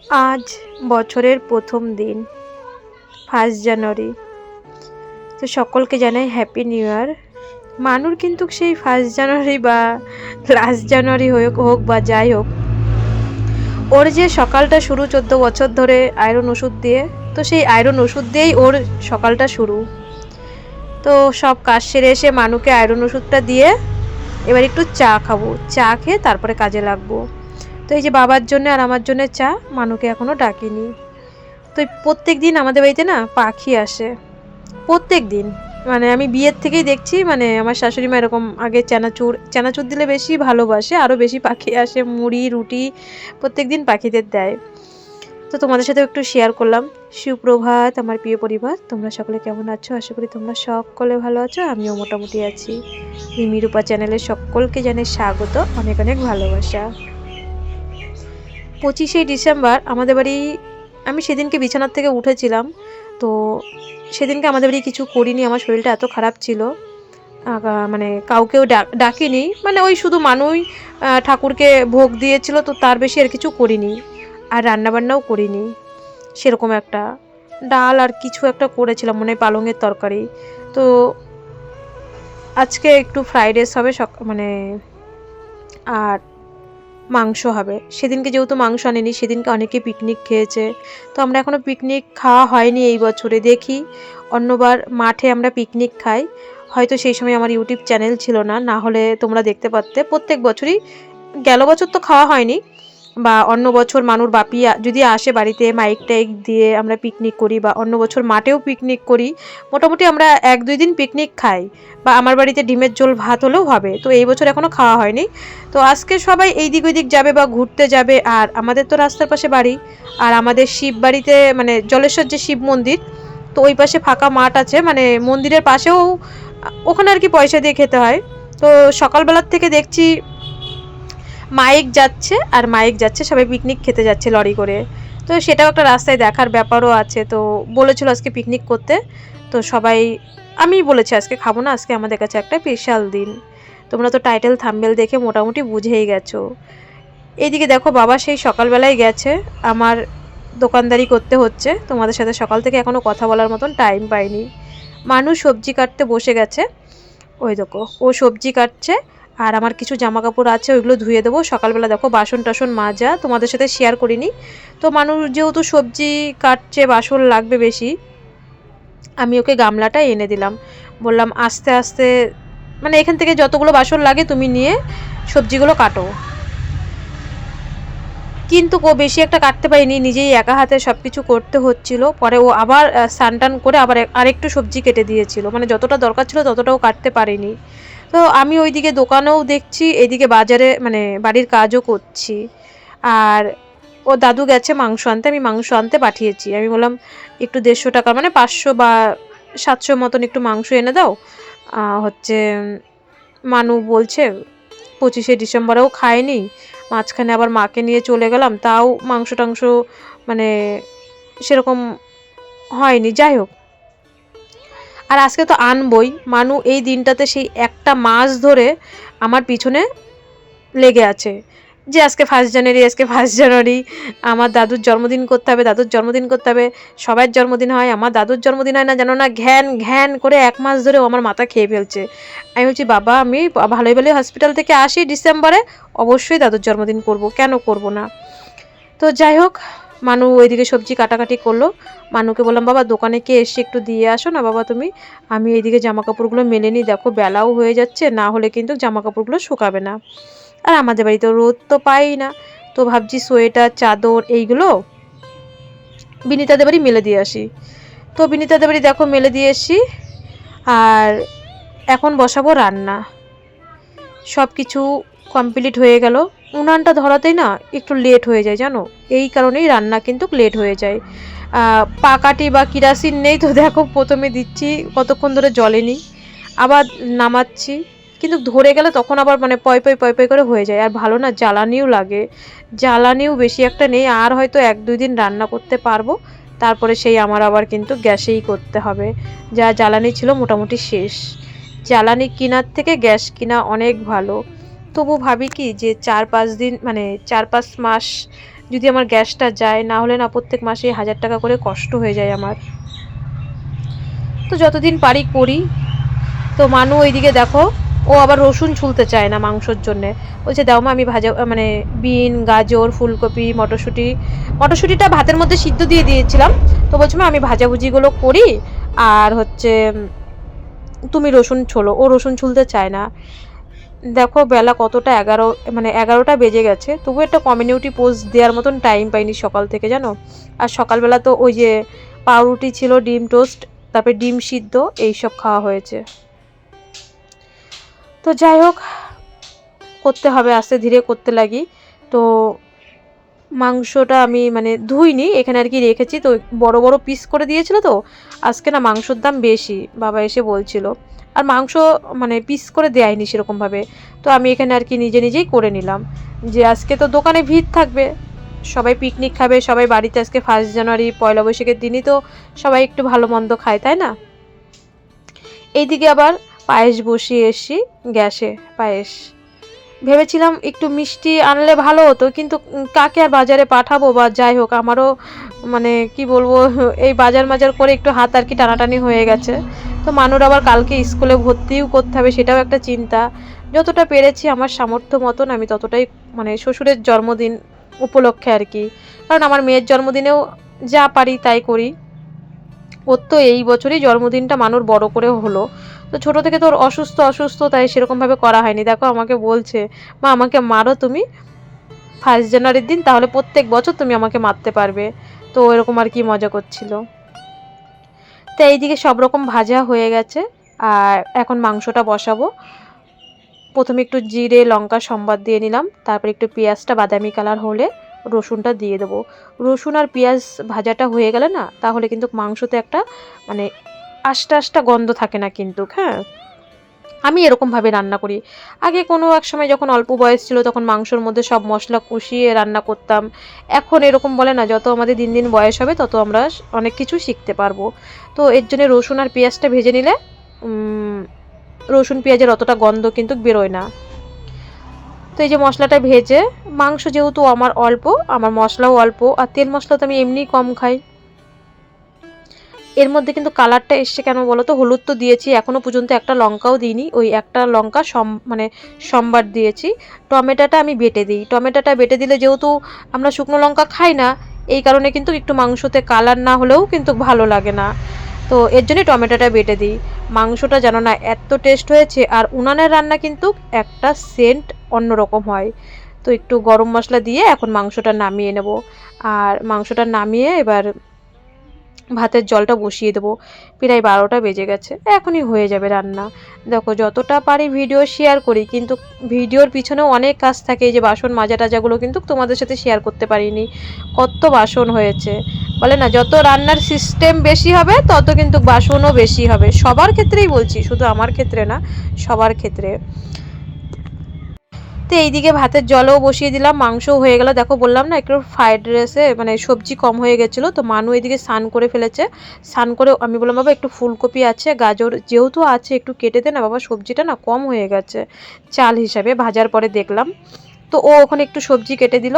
আজ বছরের প্রথম দিন, 1 জানুয়ারি। তো সকলকে জানাই হ্যাপি নিউ ইয়ার। মানুর কিন্তু সেই 1 জানুয়ারি বা লাস্ট জানুয়ারি হোক বা যাই হোক, ওর যে সকালটা শুরু 14 বছর ধরে আয়রন ওষুধ দিয়ে, তো সেই আয়রন ওষুধ দিয়েই ওর সকালটা শুরু। তো সব কাজ সেরে এসে মানুকে আয়রন ওষুধটা দিয়ে এবার একটু চা খাবো, চা খেয়ে তারপরে কাজে লাগবো। তো এই যে বাবার জন্য আর আমার জন্য চা, মানুকে এখনও ডাকিনি। তো প্রত্যেক দিন আমাদের বাড়িতে না পাখি আসে, প্রত্যেক দিন। মানে আমি বিয়ের থেকেই দেখছি, মানে আমার শাশুড়ি মা এরকম আগে চানাচুর দিলে বেশি ভালোবাসে, আরও বেশি পাখি আসে, মুড়ি রুটি প্রত্যেক দিন পাখিদের দেয়। তো তোমাদের সাথেও একটু শেয়ার করলাম। সুপ্রভাত আমার প্রিয় পরিবার, তোমরা সকলে কেমন আছো? আশা করি তোমরা সকলে ভালো আছো, আমিও মোটামুটি আছি। মিমি রূপা চ্যানেলে সকলকে জানাই স্বাগত, অনেক অনেক ভালোবাসা। 25শে ডিসেম্বর আমাদের বাড়ি, আমি সেদিনকে বিছানার থেকে উঠেছিলাম। তো সেদিনকে আমাদের বাড়ি কিছু করিনি, আমার শরীরটা এত খারাপ ছিল। মানে কাউকেও ডাকিনি, মানে ওই শুধু মানুই ঠাকুরকে ভোগ দিয়েছিল, তো তার বেশি আর কিছু করিনি। আর রান্নাবান্নাও করিনি সেরকম একটা। ডাল আর কিছু একটা করেছিলাম, মনে হয় পালংয়ের তরকারি। তো আজকে একটু ফ্রাইড রাইস হবে মানে, আর মাংস হবে। সেদিনকে যেহেতু মাংস আনেনি, সেদিনকে অনেকে পিকনিক খেয়েছে। তো আমরা এখনও পিকনিক খাওয়া হয়নি এই বছরে, দেখি অন্যবার মাঠে আমরা পিকনিক খাই। হয়তো সেই সময় আমার ইউটিউব চ্যানেল ছিল না, না হলে তোমরা দেখতে পারতে। প্রত্যেক বছরই, গেল বছর তো খাওয়া হয়নি, বা অন্য বছর মানুর বাপি যদি আসে বাড়িতে, মাইক টাইক দিয়ে আমরা পিকনিক করি, বা অন্য বছর মাঠেও পিকনিক করি। মোটামুটি আমরা 1-2 দিন পিকনিক খাই, বা আমার বাড়িতে ডিমের ঝোল ভাত হলেও হবে। তো এই বছর এখনও খাওয়া হয়নি। তো আজকে সবাই এই দিক ওই দিক যাবে বা ঘুরতে যাবে। আর আমাদের তো রাস্তার পাশে বাড়ি, আর আমাদের শিব বাড়িতে মানে জলেশ্বর যে শিব মন্দির, তো ওই পাশে ফাঁকা মাঠ আছে, মানে মন্দিরের পাশেও, ওখানে আর কি পয়সা দিয়ে খেতে হয়। তো সকালবেলার থেকে দেখছি মাইক যাচ্ছে আর মাইক যাচ্ছে, সবাই পিকনিক খেতে যাচ্ছে লরি করে। তো সেটাও একটা রাস্তায় দেখার ব্যাপারও আছে। তো বলেছিল আজকে পিকনিক করতে, তো সবাই, আমি বলেছি আজকে খাবো না, আজকে আমাদের কাছে একটা স্পেশাল দিন। তোমরা তো টাইটেল থাম্বনেল দেখে মোটামুটি বুঝেই গেছো। এইদিকে দেখো বাবা সেই সকালবেলায় গেছে, আমার দোকানদারি করতে হচ্ছে। তোমাদের সাথে সকাল থেকে এখনও কথা বলার মতন টাইম পাইনি। মানুষ সবজি কাটতে বসে গেছে, ওই দেখো ও সবজি কাটছে। আর আমার কিছু জামা কাপড় আছে, ওইগুলো ধুয়ে দেবো। সকালবেলা দেখো বাসন টাসন মাজা, তোমাদের সাথে শেয়ার করিনি। তো মানুষ যেহেতু সবজি কাটছে, বাসন লাগবে বেশি, আমি ওকে গামলাটা এনে দিলাম। বললাম আস্তে আস্তে, মানে এখান থেকে যতগুলো বাসন লাগে তুমি নিয়ে সবজিগুলো কাটো। কিন্তু ও বেশি একটা কাটতে পারিনি, নিজেই একা হাতে সব কিছু করতে হচ্ছিল। পরে ও আবার স্নান করে আবার আরেকটু সবজি কেটে দিয়েছিল, মানে যতটা দরকার ছিল ততটাও কাটতে পারিনি। তো আমি ওইদিকে দোকানেও দেখছি, এইদিকে বাজারে মানে বাড়ির কাজও করছি। আর ও দাদু গেছে মাংস আনতে, আমি মাংস আনতে পাঠিয়েছি। আমি বললাম একটু 150 টাকা, মানে 500 বা 700 মতন একটু মাংস এনে দাও। হচ্ছে মানু বলছে 25শে ডিসেম্বরেও খায়নি, মাঝখানে আবার মাকে নিয়ে চলে গেলাম, তাও মাংস টাংস মানে সেরকম হয়নি। যাই হোক, আর আজকে তো আনবই। মানু এই দিনটাতে সেই একটা মাস ধরে আমার পিছনে লেগে আছে, যে আজকে 1 জানুয়ারি, আজকে 1 জানুয়ারি, আমার দাদুর জন্মদিন করতে হবে, দাদুর জন্মদিন করতে হবে। সবার জন্মদিন হয়, আমার দাদুর জন্মদিন হয় না, জানো না, ঘ্যান ঘ্যান করে 1 মাস ধরে আমার মাথা খেয়ে ফেলছে। আমি বলছি বাবা, আমি ভালোই ভালোই হসপিটাল থেকে আসি ডিসেম্বরে, অবশ্যই দাদুর জন্মদিন করব, কেন করব না। তো যাই হোক, মানু ওইদিকে সবজি কাটাকাটি করলো। মানুকে বললাম বাবা দোকানে কে এসে একটু দিয়ে আসো না বাবা তুমি, আমি এইদিকে জামা কাপড়গুলো মেলে নিই, দেখো বেলাও হয়ে যাচ্ছে, না হলে কিন্তু জামা কাপড়গুলো শুকাবে না। আর আমাদের বাড়িতে রোদ তো পাই না, তো ভাবছি সোয়েটার চাদর এইগুলো বিনিতাদের বাড়ি মেলে দিয়ে আসি। তো বিনিতাদের বাড়ি দেখো মেলে দিয়ে এসি। আর এখন বসাবো রান্না, সব কিছু কমপ্লিট হয়ে গেল। উনানটা ধরাতেই না একটু লেট হয়ে যায় জানো, এই কারণেই রান্না কিন্তু লেট হয়ে যায়। পাকাটি বা কিরাসিন নেই, তো দেখো প্রথমে দিচ্ছি কতক্ষণ ধরে জ্বলেনি, আবার নামাচ্ছি, কিন্তু ধরে গেলে তখন আবার মানে পয় পয় পয় পয় করে হয়ে যায়। আর ভালো না, জ্বালানিও লাগে, জ্বালানিও বেশি একটা নেই। আর হয়তো 1-2 দিন রান্না করতে পারবো, তারপরে সেই আমার আবার কিন্তু গ্যাসেই করতে হবে। যা জ্বালানি ছিল মোটামুটি শেষ। জ্বালানি কেনার থেকে গ্যাস কিনা অনেক ভালো। তবু ভাবি কি যে 4-5 দিন মানে 4-5 মাস যদি আমার গ্যাসটা যায়, না হলে না প্রত্যেক মাসে 1000 টাকা করে কষ্ট হয়ে যায় আমার। তো যতদিন পারি করি। তো মানু ওইদিকে দেখো, ও আবার রসুন ছুলতে চায় না মাংসর জন্যে, বলছে দাও মা আমি ভাজা মানে বিন, গাজর, ফুলকপি, মটরশুঁটিটা ভাতের মধ্যে সিদ্ধ দিয়ে দিয়েছিলাম, তো বলছে মা আমি ভাজাভুজিগুলো করি আর হচ্ছে তুমি রসুন ছোলো। ও রসুন ছুলতে চায় না। দেখো বেলা কতটা, 11 মানে 11টা বেজে গেছে, তবু একটা কমিউনিটি পোস্ট দেওয়ার মতন টাইম পাইনি সকাল থেকে জানো। আর সকালবেলা তো ওই যে পাউরুটি ছিল, ডিম টোস্ট, তারপরে ডিম সিদ্ধ, এইসব খাওয়া হয়েছে। তো যাই হোক, করতে হবে, আস্তে ধীরে করতে লাগি। তো মাংসটা আমি মানে ধুইনি, এখানে আর কি রেখেছি, তো বড় বড় পিস করে দিয়েছিল। তো আজকে না মাংসর দাম বেশি, বাবা এসে বলছিল, আর মাংস মানে পিস করে দেয়নি সেরকমভাবে। তো আমি এখানে আর কি নিজে নিজেই করে নিলাম, যে আজকে তো দোকানে ভিড় থাকবে, সবাই পিকনিক খাবে, সবাই বাড়িতে আজকে 1 জানুয়ারি পয়লা বৈশাখের দিনই তো সবাই একটু ভালো মন্দ খায়, তাই না। এইদিকে আবার পায়েস বসিয়ে এসছি গ্যাসে। পায়েস ভেবেছিলাম একটু মিষ্টি আনলে ভালো হতো, কিন্তু কাকে আর বাজারে পাঠাবো, বা যাই হোক আমারও মানে কি বলবো, এই বাজার মাজার করে একটু হাত আর কি টানাটানি হয়ে গেছে। তো মানুর আবার কালকে স্কুলে ভর্তিও করতে হবে, সেটাও একটা চিন্তা। যতটা পেরেছি আমার সামর্থ্য মতন আমি ততটাই, মানে শ্বশুরের জন্মদিন উপলক্ষে আর কি, কারণ আমার মেয়ের জন্মদিনেও যা পারি তাই করি। ওর তো এই বছরই জন্মদিনটা মানুর বড় করে হলো, তো ছোটো থেকে তোর অসুস্থ তাই সেরকমভাবে করা হয়নি। দেখো আমাকে বলছে, মা আমাকে মারো তুমি 1 জানুয়ারির দিন, তাহলে প্রত্যেক বছর তুমি আমাকে মারতে পারবে। তো এরকম আর কি মজা করছিল। তো এইদিকে সব রকম ভাজা হয়ে গেছে, আর এখন মাংসটা বসাবো। প্রথমে একটু জিরে লঙ্কা সম্বাদ দিয়ে নিলাম, তারপর একটু পেঁয়াজটা বাদামি কালার হলে রসুনটা দিয়ে দেবো। রসুন আর পেঁয়াজ ভাজাটা হয়ে গেলে না, তাহলে কিন্তু মাংসতে একটা মানে আষ্টা গন্ধ থাকে না কিন্তু। হ্যাঁ, আমি এরকমভাবে রান্না করি। আগে কোনো এক সময় যখন অল্প বয়স ছিল তখন মাংসর মধ্যে সব মশলা কষিয়ে রান্না করতাম। এখন এরকম বলে না, যত আমাদের দিন দিন বয়স হবে তত আমরা অনেক কিছু শিখতে পারবো। তো এর জন্য রসুন আর পেঁয়াজটা ভেজে নিলে রসুন পেঁয়াজের অতটা গন্ধ কিন্তু বেরোয় না। তো এই যে মশলাটা ভেজে, মাংস যেহেতু আমার অল্প, আমার মশলাও অল্প, আর তেল মশলা তো আমি এমনিই কম খাই। এর মধ্যে কিন্তু কালারটা এসছে কেন বলো তো, হলুদ তো দিয়েছি, এখনও পর্যন্ত একটা লঙ্কাও দিইনি, ওই একটা লঙ্কা মানে সোমবার দিয়েছি। টমেটোটা আমি বেটে দিই, টমেটোটা বেটে দিলে যেহেতু আমরা শুকনো লঙ্কা খাই না, এই কারণে কিন্তু একটু মাংসতে কালার না হলেও কিন্তু ভালো লাগে না, তো এর জন্যই টমেটোটা বেটে দিই। মাংসটা জানো না এত টেস্ট হয়েছে, আর উনানের রান্না কিন্তু একটা সেন্ট অন্যরকম হয়। তো একটু গরম মশলা দিয়ে এখন মাংসটা নামিয়ে নেব, আর মাংসটা নামিয়ে এবার ভাতের জলটা বসিয়ে দেবো। প্রায় 12টা বেজে গেছে, এখনই হয়ে যাবে রান্না। দেখো যতটা পারি ভিডিও শেয়ার করি, কিন্তু ভিডিওর পিছনেও অনেক কাজ থাকে। এই যে বাসন মাজা টাজাগুলো কিন্তু তোমাদের সাথে শেয়ার করতে পারিনি, কত বাসন হয়েছে। বলে না যত রান্নার সিস্টেম বেশি হবে তত কিন্তু বাসনও বেশি হবে, সবার ক্ষেত্রেই বলছি, শুধু আমার ক্ষেত্রে না, সবার ক্ষেত্রে। তো এইদিকে ভাতের জলও বসিয়ে দিলাম, মাংসও হয়ে গেল। দেখো বললাম না একটু ফ্রাইড রাইসে মানে সবজি কম হয়ে গেছিলো, তো মানু এদিকে স্নান করে ফেলেছে। স্নান করে আমি বললাম বাবা একটু ফুলকপি আছে, গাজর যেহেতু আছে একটু কেটে দে না বাবা, সবজিটা না কম হয়ে গেছে চাল হিসাবে, ভাজার পরে দেখলাম। তো ও ওখানে একটু সবজি কেটে দিল,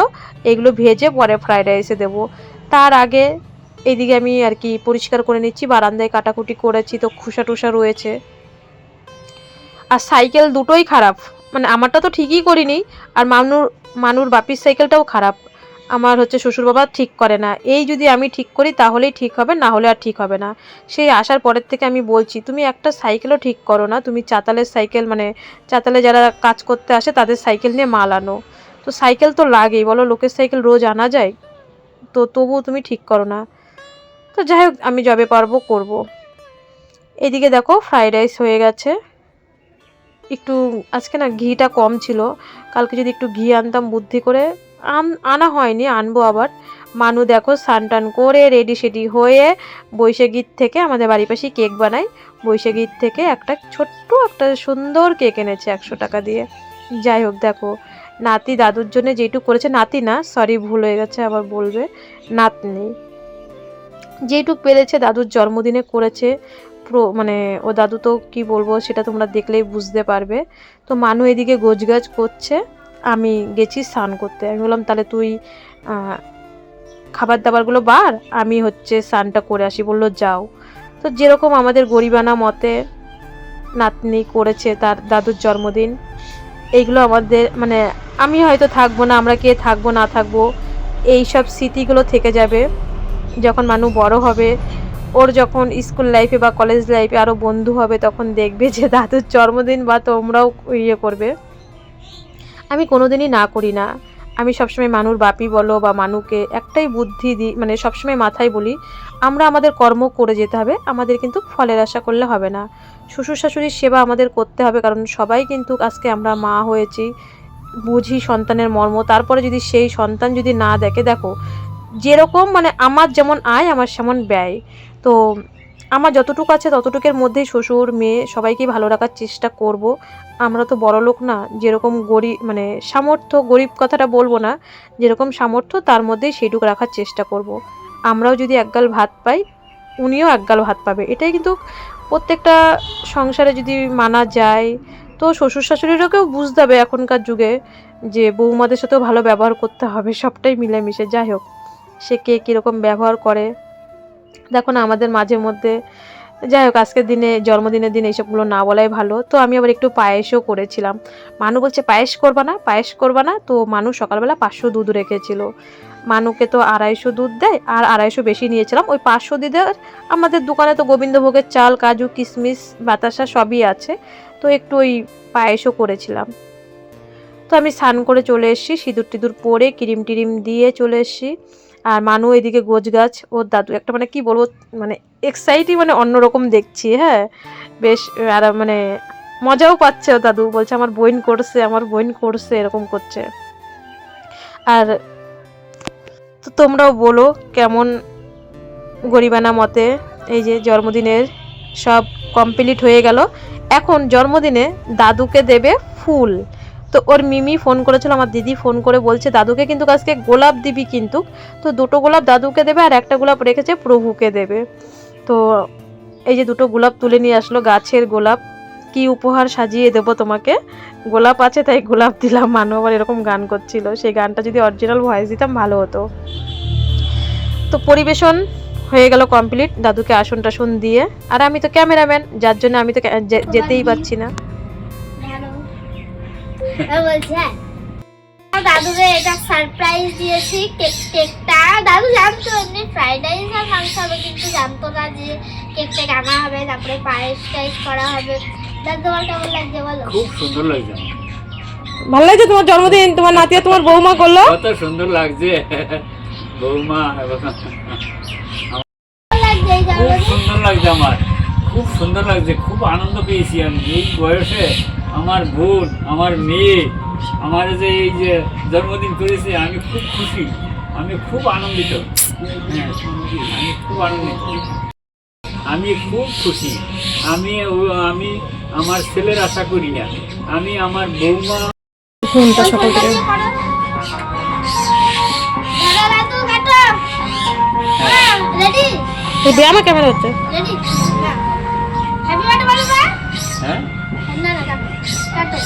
এগুলো ভেজে পরে ফ্রাইড রাইসে দেবো। তার আগে এইদিকে আমি আর কি পরিষ্কার করে নিচ্ছি, বারান্দায় কাটাকুটি করেছি, তো খুসা টুসা রয়েছে। আর সাইকেল দুটোই খারাপ, মানে আমারটা তো ঠিকই করিনি, আর মানুর বাপির সাইকেলটাও খারাপ। আমার হচ্ছে শ্বশুর বাবা ঠিক করে না, এই যদি আমি ঠিক করি তাহলেই ঠিক হবে, না হলে আর ঠিক হবে না। সেই আসার পরের থেকে আমি বলছি তুমি একটা সাইকেলও ঠিক করো না, তুমি চাতালের সাইকেল মানে চাতালে যারা কাজ করতে আসে তাদের সাইকেল নিয়ে মাল আনো। তো সাইকেল তো লাগেই বলো, লোকের সাইকেল রোজ আনা যায়, তো তবুও তুমি ঠিক করো না। তো যাই হোক আমি যবে পারবো করব। এদিকে দেখো ফ্রাইড রাইস হয়ে গেছে। একটু আজকে না ঘিটা কম ছিল, কালকে যদি একটু ঘি আনতাম বুদ্ধি করে, আনা হয়নি, আনবো আবার। মানু দেখো স্নান টান করে রেডি সেডি হয়ে বৈশাখীর থেকে, আমাদের বাড়ির পাশেই কেক বানাই, বৈশাখীর থেকে একটা ছোট্ট একটা সুন্দর কেক এনেছে 100 টাকা দিয়ে। যাই হোক দেখো নাতি দাদুর জন্য যেটুকু করেছে, নাতি না সরি ভুল হয়ে গেছে আবার বলবে, নাতনি যেটুক পেরেছে দাদুর জন্মদিনে করেছে। মানে ও দাদু তো কি বলবো সেটা তোমরা দেখলেই বুঝতে পারবে। তো মানু এদিকে গোছগাছ করছে, আমি গেছি স্নান করতে। আমি বললাম তাহলে তুই খাবার দাবারগুলো বার, আমি হচ্ছে স্নানটা করে আসি। বললো যাও। তো যেরকম আমাদের গরিবানা মতে নাতনি করেছে তার দাদুর জন্মদিন, এইগুলো আমাদের মানে আমি হয়তো থাকবো না, আমরা কে থাকবো না থাকবো, এই সব স্মৃতিগুলো থেকে যাবে। যখন মানুষ বড় হবে, ওর যখন স্কুল লাইফে বা কলেজ লাইফে আরও বন্ধু হবে, তখন দেখবে যে দাদুর জন্মদিন বা তোমরাও ইয়ে করবে। আমি কোনোদিনই না করি না। আমি সবসময় মানুর বাপি বলো বা মানুকে একটাই বুদ্ধি দিই, মানে সবসময় মাথায় বলি, আমরা আমাদের কর্ম করে যেতে হবে, আমাদের কিন্তু ফলের আশা করলে হবে না। শ্বশুর শাশুড়ির সেবা আমাদের করতে হবে, কারণ সবাই কিন্তু আজকে আমরা মা হয়েছি, বুঝি সন্তানের মর্ম। তারপরে যদি সেই সন্তান যদি না দেখে, দেখো যেরকম মানে আমার যেমন আয় আমার সেমন ব্যয়। তো আমার যতটুকু আছে ততটুকুর মধ্যেই শ্বশুর মেয়ে সবাইকেই ভালো রাখার চেষ্টা করব। আমরা তো বড়লোক না, যেরকম গরিব মানে সামর্থ্য, গরিব কথাটা বলবো না, যেরকম সামর্থ্য তার মধ্যেই সেইটুকু রাখার চেষ্টা করব। আমরাও যদি একগাল ভাত পাই, উনিও একগাল ভাত পাবে, এটাই কিন্তু প্রত্যেকটা সংসারে যদি মানা যায়। তো শ্বশুর শাশুড়িরাকেও বুঝতে হবে এখনকার যুগে যে বৌমাদের সাথেও ভালো ব্যবহার করতে হবে, সবটাই মিলেমিশে। যাই হোক, সে কে কীরকম ব্যবহার করে দেখো না আমাদের মাঝে মধ্যে। যাই হোক, আজকের দিনে জন্মদিনের দিনে এইসবগুলো না বলাই ভালো। তো আমি আবার একটু পায়েসও করেছিলাম। মানু বলছে পায়েস করবা না, পায়েস করবা না, তো মানু সকালবেলা 500 দুধ রেখেছিল। মানুকে তো 250 দুধ দেয়, আর 250 বেশি নিয়েছিলাম। ওই 500 দিতে আমাদের দোকানে তো গোবিন্দভোগের চাল, কাজু, কিশমিশ, বাতাসা সবই আছে, তো একটু ওই পায়েসও করেছিলাম। তো আমি স্নান করে চলে এসেছি, সিঁদুর টিঁদুর পরে ক্রিম টিরিম দিয়ে চলে এসেছি। আর মানু এদিকে গোছ গাছ, ওর দাদু একটা মানে কি বলবো, মানে এক্সাইটি, মানে অন্যরকম দেখছি। হ্যাঁ, বেশ আর মানে মজাও পাচ্ছে। ও দাদু বলছে আমার বোন করছে, আমার বোন করছে, এরকম করছে। আর তো তোমরাও বলো কেমন গরিবানা মতে। এই যে জন্মদিনের সব কমপ্লিট হয়ে গেল। এখন জন্মদিনে দাদুকে দেবে ফুল। তো ওর মিমি ফোন করেছিল, আমার দিদি ফোন করে বলছে দাদুকে কিন্তু আজকে গোলাপ দিবি কিন্তু। তো 2টো গোলাপ দাদুকে দেবে, আর একটা গোলাপ রেখেছে প্রভুকে দেবে। তো এই যে 2টো গোলাপ তুলে নিয়ে আসলো, গাছের গোলাপ। কি উপহার সাজিয়ে দেবো তোমাকে, গোলাপ আছে তাই গোলাপ দিলাম। মানু আবার এরকম গান করছিল, সেই গানটা যদি অরিজিনাল ভয়েস দিতাম ভালো হতো। তো পরিবেশন হয়ে গেল কমপ্লিট, দাদুকে আসন টাসন দিয়ে। আর আমি তো ক্যামেরাম্যান, যার জন্য আমি তো যেতেই পারছি না। দাদুকে এটা সারপ্রাইজ দিয়েছি, কেকটা দাদু জানতো এমনি ফ্রাইড রাইস আর মাংস হবে, কিন্তু জানতো না যে কেকটা আনা হবে, তারপরে পায়েস টাইস করা হবে। দাদু তোমার কেমন লাগছে বলো? খুব সুন্দর লাগছে। ভালো লাগছে তোমার জন্মদিন, তোমার নাতি আর তোমার বৌমা করলো, কত সুন্দর লাগছে বৌমা। খুব সুন্দর লাগছে, আমার খুব সুন্দর লাগছে, খুব আনন্দ পেয়েছি আমি। এই বয়সে আমার বোন, আমার মেয়ে, আমার যে এই যে জন্মদিন করেছে, আমি খুব খুশি, আমি খুব আনন্দিত। হ্যাঁ, আমি খুব আনন্দিত, আমি খুব খুশি। আমি আমার ছেলের আশা করি না, আমি আমার বৌমা। ফোনটা সকাল থেকে রেডি এই দিয়ে আমার ক্যামেরা হচ্ছে। রেডি হ্যাপি বার্থডে বলো না। হ্যাঁ, না না কাটো কাটো।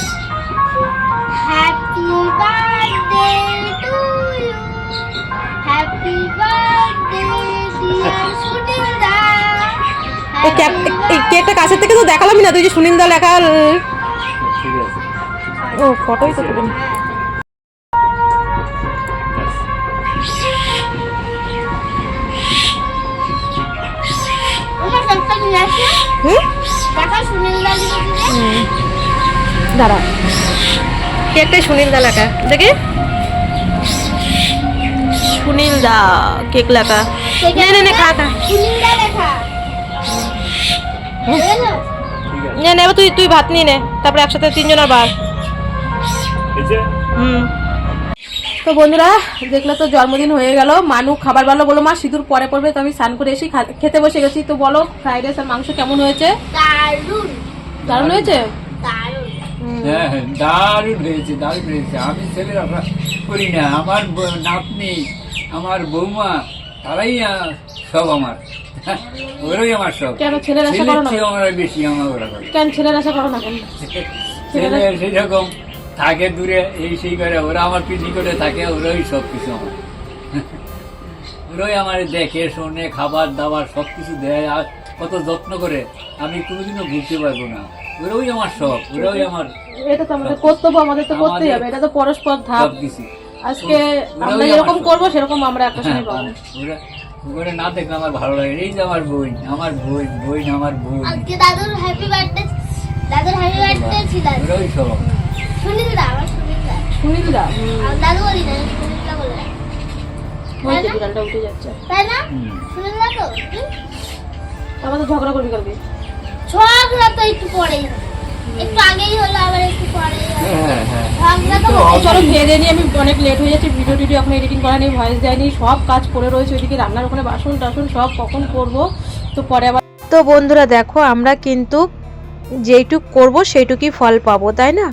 Happy birthday to you, happy birthday dear Suninda. এই কেকটা কাছের থেকে তো দেখালামই না, তুই যে সুনিন্দা লেখা। ঠিক আছে। ও ফটোই তো তুলে দাঁড়া, কেকটাই সুনীল দা লেখা, দেখি সুনীল দা কেক লেখা। নে খা খা, নে এবার তুই ভাত নিয়ে নে, তারপরে একসাথে 3 জনের বার। তো বন্ধুরা দেখলে তো জন্মদিন হয়ে গেল। মানু খাবার ভালো বলো, মা সিঁদুর পরে পড়বে, তো আমি স্নান করে এসে খেতে বসে গেছি। তো বলো ফ্রাইড রাইস আর মাংস কেমন হয়েছে? দারুণ দারুণ হয়েছে, দারুণ। হ্যাঁ, দারুণ হয়েছে, দারুণ হয়েছে। আমি ছেলের আশা করি না, আমার নাতনি, আমার বৌমা, তারাই সব আমার, ওরাই আমার সব। কেন ছেলের আশা করো না? আমার বেশি আমার ওরা করে। কেন ছেলের আশা করো না কেন? ছেলে সেই রকম থাকে দূরে, এই সেই করে, ওরা আমার পিঠি করে থাকে, ওরাই সব কিছু আমার। ওরাই আমার দেখে শোনে, খাবার দাবার সব কিছু দেয়, আর কত যত্ন করে, আমি কোনোদিনও ভুলতে পারবো না। ওরাই আমার সব, ওরাই আমার এটা তো আমাদের কর্তব্য, আমাদের তো করতেই হবে, এটা তো পরস্পর ধাপ। সব কিছু। আজকে আমরা যেরকম করবো সেরকম আমরা একটা সময় পাবো। ওরা না দেখলে আমার ভালো লাগে। এই যে আমার বোন, আমার বোন, বোন আমার বোন, আজকে দাদুর হ্যাপি বার্থডে, দাদুর হ্যাপি বার্থডে ছিল। ওরাই সব। সুনীলদা, আমার সুনীলদা, সুনীলদা, আর দাদু বলি না, সুনীলদা বলে। ওই যে বিড়ালটা উঠে যাচ্ছে, তাই না? সুনীলদা তো আমাদের ঝগড়া করবি কালকে। ঝগড়া তো একটু পরেই হবে, একটু আগেই হলো, আবার একটু পরেই হবে। হ্যাঁ। ঝগড়া তো এই চলো খেয়ে দিয়ে নিই, আমি অনেক লেট হয়ে যাচ্ছে, ভিডিও টিডিও এখন এডিটিং করা নেই, ভয়েস দেয়নি, সব কাজ পড়ে রয়েছে ওইদিকে, রান্নার ওখানে বাসন টাসন সব কখন করব, তো পরে আবার। তো বন্ধুরা দেখো, আমরা কিন্তু যেইটুক করব সেইটুকুই ফল পাবো, তাই না?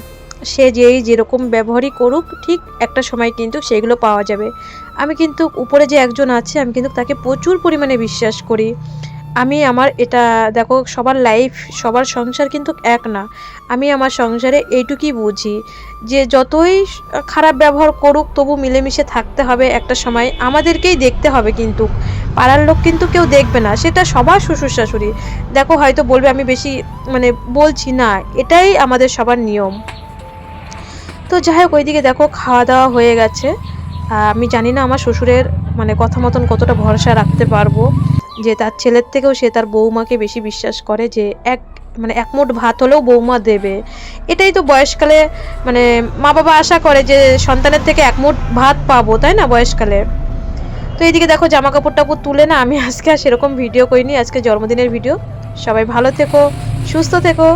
সে যেরকম ব্যবহারই করুক, ঠিক একটা সময় কিন্তু সেগুলো পাওয়া যাবে। আমি কিন্তু উপরে যে একজন আছে, আমি কিন্তু তাকে প্রচুর পরিমাণে বিশ্বাস করি। আমি আমার এটা দেখো, সবার লাইফ, সবার সংসার কিন্তু এক না। আমি আমার সংসারে এইটুকুই বুঝি যে যতই খারাপ ব্যবহার করুক, তবু মিলেমিশে থাকতে হবে। একটা সময় আমাদেরকেই দেখতে হবে, কিন্তু পাড়ার লোক কিন্তু কেউ দেখবে না, সেটা সবার শ্বশুর শাশুড়ি। দেখো হয়তো বলবে আমি বেশি মানে বলছি না, এটাই আমাদের সবার নিয়ম। তো যাই হোক, ওইদিকে দেখো খাওয়া দাওয়া হয়ে গেছে। আমি জানি না আমার শ্বশুরের মানে কথা মতন কতটা ভরসা রাখতে পারবো, যে তার ছেলের থেকেও সে তার বৌমাকে বেশি বিশ্বাস করে, যে এক মুঠ ভাত হলেও বৌমা দেবে। এটাই তো বয়সকালে মানে মা বাবা আশা করে যে সন্তানের থেকে এক মুঠ ভাত পাবো, তাই না, বয়সকালে। তো এইদিকে দেখো জামা কাপড় টাপড় তুলে না, আমি আজকে আর সেরকম ভিডিও করিনি, আজকে জন্মদিনের ভিডিও। সবাই ভালো থেকো, সুস্থ থেকো।